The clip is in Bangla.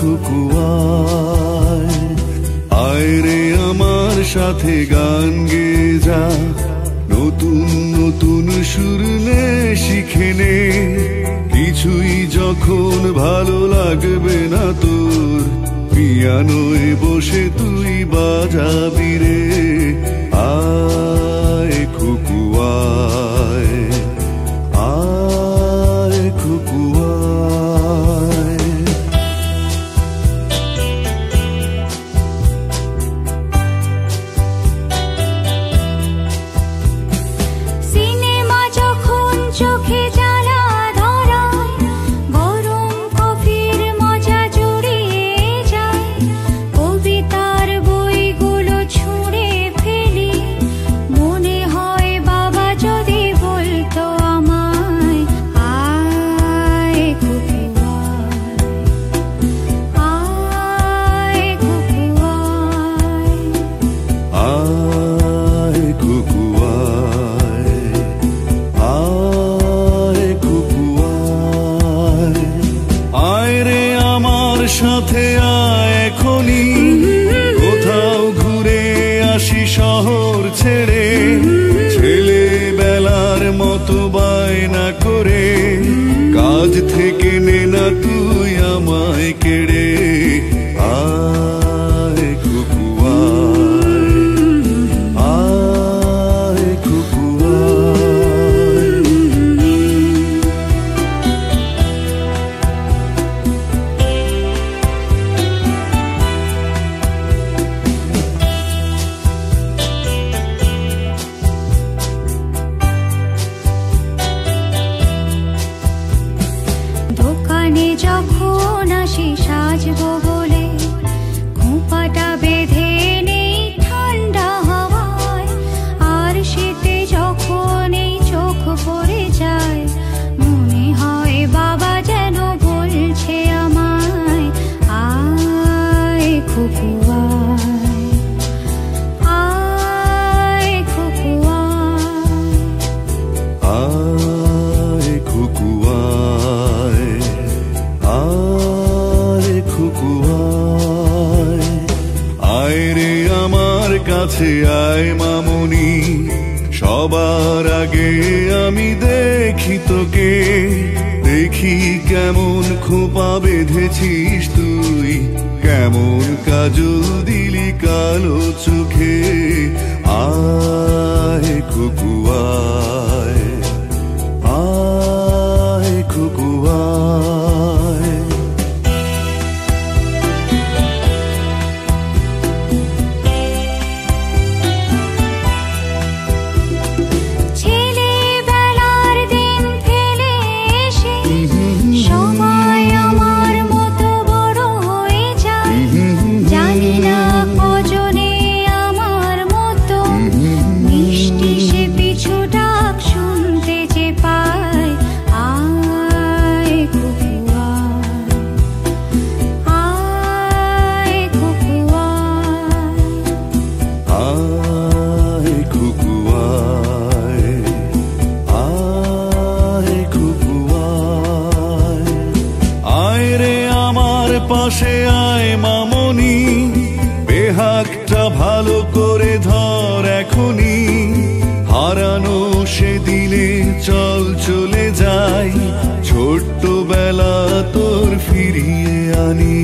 খুকুয়ায় আয় রে আমার সাথে গান গেয়ে যা, নতুন নতুন সুর নে শিখে নে, কিছুই যখন ভালো লাগবে না তোর, পিয়ানোয় বসে তুই বাজাবি রে। আয় খুকুয়ায়, আয় খুকুয়ায়। সিনেমা যখন চোখে জ্বালা ধরায়, গরম কফির মজা জুড়িয়ে যায়, কবিতার বইগুলো ছুঁড়ে ফেলি, মনে হয় বাবা যদি বলতো আমায়, আয় খুকুয়ায়, আয় খুকুয়ায়। আয় খুকুয়ায়, আয় খুকুয়ায়। আয় রে আমার সাথে আয় এখনি, কোথাও ঘুরে আসি শহর ছেড়ে, ছেলেবেলার মতো বায়না করে, কাজ থেকে নে না তুই আমায় কেড়ে। আয় খুকুয়ায়, আয় খুকুয়ায়। দোকানে যখন আসি সাজবো বলে, খোঁপাটা বেঁধে নেই ঠান্ডা হাওয়ায়, আর শীতে যখন এই চোখ পড়ে যায়, মনে হয় বাবা যেন বলছে আমায়, আয় খুকুয়ায়, আয় খুকুয়ায়। আয় খুকুয়ায়, আয় খুকুয়ায়। আয় রে আমার কাছে আয় মামনি, সবার আগে আমি দেখি তোকে, দেখি কেমন খোপা বেঁধেছিস তুই, কেমন কাজল দিলি কালো চোখে। আয় খুকুয়ায়, আয় খুকুয়ায়। ছেলেবেলার দিন ফেলে এসে সবাই আমার মতো বড় হয়ে যায়, জানি না কজনে আমার মতো মিষ্টি সে পিছু ডাক শুনতে যে পায়। আয় খুকুয়ায়, আয় খুকুয়ায়। আয় খুকুয়ায়, আয় খুকুয়ায়। আয় রে আমার পাশে আয় মামনি, বেহাগটা ভালো করে ধর এখনি, হারানো সে দিলে চল চলে যাই, ছোট্টবেলা তোর ফিরিয়ে আনি।